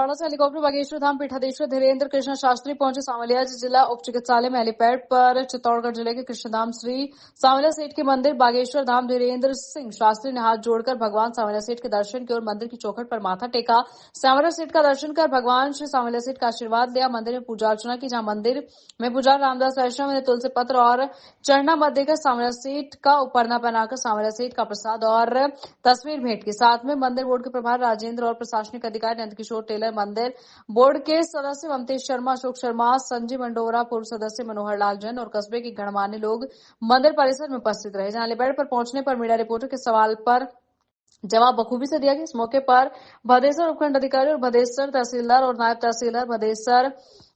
बछवाड़ा से हेलीकॉप्टर बागेश्वर धाम पीठाधीश्वर धीरेन्द्र कृष्ण शास्त्री पहुंचे सांवलिया जिला उप चिकित्सालय में हेलीपैड पर चित्तौड़गढ़ जिले के कृष्णधाम श्री सांवलिया सेठ के मंदिर बागेश्वर धाम धीरेन्द्र सिंह शास्त्री ने हाथ जोड़कर भगवान सांवलिया सेठ के दर्शन किए और मंदिर की चौखट पर माथा टेका। सांवलिया सेठ का दर्शन कर भगवान श्री सांवलिया सेठ का आशीर्वाद लिया। मंदिर में पूजा अर्चना की, जहां मंदिर में पुजारी रामदास वैष्णव ने तुलसी पत्र और चढ़ना मत देकर सांवलिया सेठ का उपरना पहनाकर सांवलिया सेठ का प्रसाद और तस्वीर भेंट की। साथ में मंदिर बोर्ड के प्रभारी राजेंद्र और प्रशासनिक अधिकारी नंदकिशोर टेलर, मंदिर बोर्ड के सदस्य ममतेश शर्मा, अशोक शर्मा, संजीव मंडोरा, पूर्व सदस्य मनोहर लाल जैन और कस्बे के गणमान्य लोग मंदिर परिसर में उपस्थित रहे। जहां हेलीपैड पर पहुंचने पर मीडिया रिपोर्टर के सवाल पर जवाब बखूबी से दिया गया। इस मौके पर भदेसर उपखंड अधिकारी और भदेसर तहसीलदार और नायब तहसीलदार भदेसर,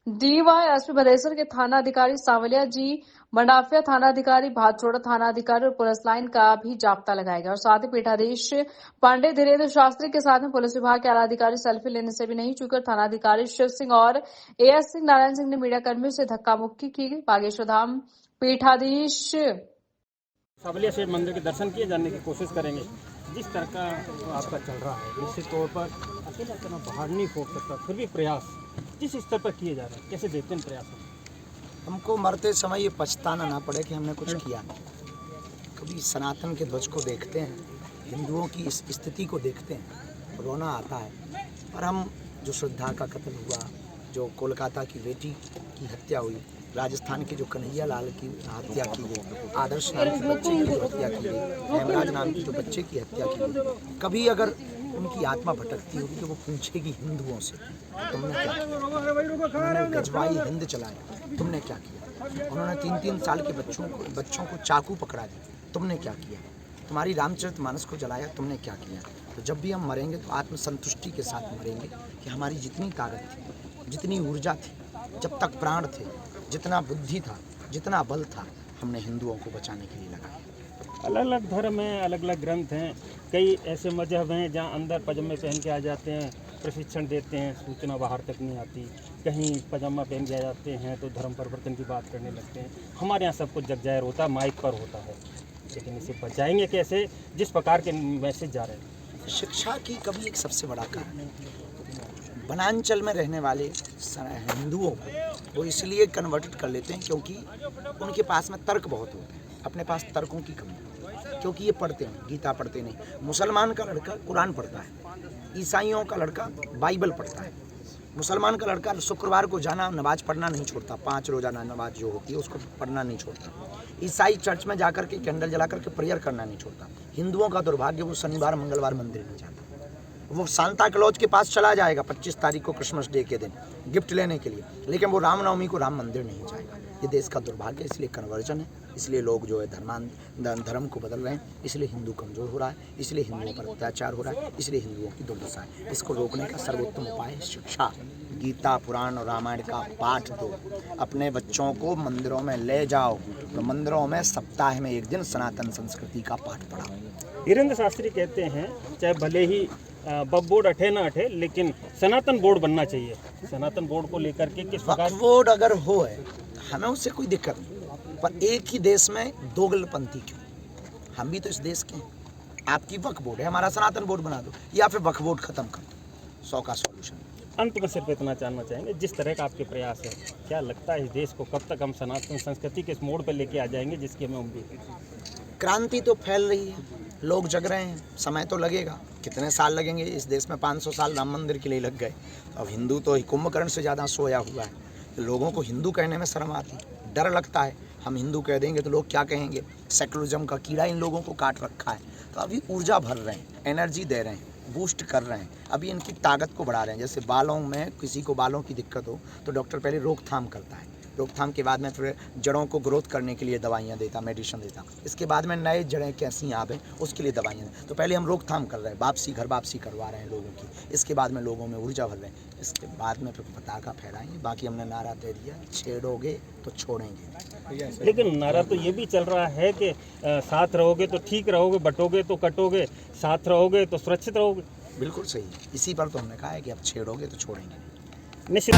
डीवाईएसपी भदेसर के थाना अधिकारी सांवलिया जी, मंडाफिया थाना अधिकारी, भादचोड़ा थाना अधिकारी और पुलिस लाइन का भी जाब्ता लगाया गया। और साथ ही पीठाधीश पांडे धीरेन्द्र शास्त्री के साथ में पुलिस विभाग के आला अधिकारी सेल्फी लेने से भी नहीं चूके। थाना अधिकारी शिव सिंह और एएस सिंह नारायण सिंह ने मीडिया कर्मियों से धक्का मुक्की की। बागेश्वर धाम पीठाधीश सांवलिया सेठ मंदिर के दर्शन किए जाने की कोशिश करेंगे। जिस तरह का आपका चल रहा है, निश्चित तौर पर अकेला इतना बाहर नहीं फोड़ सकता, फिर भी प्रयास जिस स्तर पर किए जा रहे हैं, कैसे देखते हैं प्रयास? हमको मरते समय ये पछताना ना पड़े कि हमने कुछ किया नहीं। कभी सनातन के ध्वज को देखते हैं, हिंदुओं की इस स्थिति को देखते हैं, रोना आता है। और हम जो श्रद्धा का कत्ल हुआ, जो कोलकाता की बेटी की हत्या हुई, राजस्थान के जो कन्हैया लाल की हत्या की गई, आदर्श नाम के बच्चे की हत्या की गई, हेमराज नाम के जो बच्चे की हत्या की गई, कभी अगर उनकी आत्मा भटकती होगी तो वो पूछेगी हिंदुओं से, तुमने क्या किया? उन्होंने गजवाई हिंद चलाया, तुमने क्या किया? उन्होंने 3-3 साल के बच्चों को चाकू पकड़ा दिया, तुमने क्या किया? तुम्हारी रामचरितमानस को जलाया, तुमने क्या किया? तो जब भी हम मरेंगे तो आत्मसंतुष्टि के साथ मरेंगे कि हमारी जितनी ताकत थी, जितनी ऊर्जा थी, जब तक प्राण थे, जितना बुद्धि था, जितना बल था, हमने हिंदुओं को बचाने के लिए लगाया। अलग अलग धर्म हैं, अलग अलग ग्रंथ हैं, कई ऐसे मजहब हैं जहाँ अंदर पजामे पहन के आ जाते हैं, प्रशिक्षण देते हैं, सूचना बाहर तक नहीं आती। कहीं पजामा पहन के आ जाते हैं तो धर्म परिवर्तन की बात करने लगते हैं। हमारे यहाँ सब कुछ जगजाहिर होता है, माइक पर होता है, लेकिन इसे बचाएंगे कैसे जिस प्रकार के मैसेज जा रहे हैं? शिक्षा की कभी एक सबसे बड़ा कारण है। वनांचल में रहने वाले हिंदुओं को वो इसलिए कन्वर्टेड कर लेते हैं क्योंकि उनके पास में तर्क बहुत होते हैं, अपने पास तर्कों की कमी है, क्योंकि ये पढ़ते हैं, गीता पढ़ते नहीं। मुसलमान का लड़का कुरान पढ़ता है, ईसाइयों का लड़का बाइबल पढ़ता है। मुसलमान का लड़का शुक्रवार को जाना, नमाज पढ़ना नहीं छोड़ता, 5 रोजाना नमाज जो होती है उसको पढ़ना नहीं छोड़ता। ईसाई चर्च में जाकर के कैंडल जला करके प्रेयर करना नहीं छोड़ता। हिंदुओं का दुर्भाग्य, वो शनिवार मंगलवार मंदिर नहीं जाता। वो सांता क्लॉज के पास चला जाएगा 25 तारीख को क्रिसमस डे के दिन गिफ्ट लेने के लिए, लेकिन वो रामनवमी को राम मंदिर नहीं जाएगा। ये देश का दुर्भाग्य है, इसलिए कन्वर्जन है, इसलिए लोग जो है धर्म को बदल रहे हैं, इसलिए हिंदू कमज़ोर हो रहा है, इसलिए हिंदुओं पर अत्याचार हो रहा है, इसलिए हिंदुओं की दुर्दशा है। इसको रोकने का सर्वोत्तम उपाय है शिक्षा। गीता, पुराण और रामायण का पाठ दो, अपने बच्चों को मंदिरों में ले जाओ, तो मंदिरों में सप्ताह में एक दिन सनातन संस्कृति का पाठ पढ़ाओ। धीरेन्द्र शास्त्री कहते हैं चाहे भले ही वक्फ बोर्ड अठे ना अठे, लेकिन सनातन बोर्ड बनना चाहिए। सनातन बोर्ड को लेकर के किस प्रकार? वक्फ बोर्ड अगर हो है, हमें उससे कोई दिक्कत नहीं, पर एक ही देश में दोगलपंथी क्यों? हम भी तो इस देश के हैं। आपकी वक्फ बोर्ड है, हमारा सनातन बोर्ड बना दो, या फिर वक्फ बोर्ड खत्म कर दो, 100 का सॉल्यूशन। अंत में सिर्फ इतना जानना चाहेंगे, जिस तरह का आपके प्रयास है, क्या लगता है इस देश को कब तक हम सनातन संस्कृति के इस मोड़ पर लेके आ जाएंगे जिसकी हमें उम्मीद है? क्रांति तो फैल रही है, लोग जग रहे हैं, समय तो लगेगा। कितने साल लगेंगे? इस देश में 500 साल राम मंदिर के लिए लग गए। अब हिंदू तो कुंभकर्ण से ज़्यादा सोया हुआ है। लोगों को हिंदू कहने में शर्म आती, डर लगता है। हम हिंदू कह देंगे तो लोग क्या कहेंगे? सेकुलरिज्म का कीड़ा इन लोगों को काट रखा है। तो अभी ऊर्जा भर रहे हैं, एनर्जी दे रहे हैं, बूस्ट कर रहे हैं, अभी इनकी ताकत को बढ़ा रहे हैं। जैसे बालों में, किसी को बालों की दिक्कत हो तो डॉक्टर पहले रोकथाम करता है, रोकथाम के बाद में फिर जड़ों को ग्रोथ करने के लिए दवाइयाँ देता, मेडिसिन देता। इसके बाद में नए जड़ें कैसी आवे उसके लिए दवाइयाँ। तो पहले हम रोकथाम कर रहे हैं, घर वापसी करवा रहे हैं लोगों की। इसके बाद में लोगों में ऊर्जा भर रहे हैं, इसके बाद में फिर पताका फहराएंगे। बाकी हमने नारा दे दिया, छेड़ोगे तो छोड़ेंगे। लेकिन नारा तो ये भी चल रहा है कि साथ रहोगे तो ठीक रहोगे, बटोगे तो कटोगे, साथ रहोगे तो सुरक्षित रहोगे। बिल्कुल सही, इसी पर तो हमने कहा है कि अब छेड़ोगे तो छोड़ेंगे। निश्चित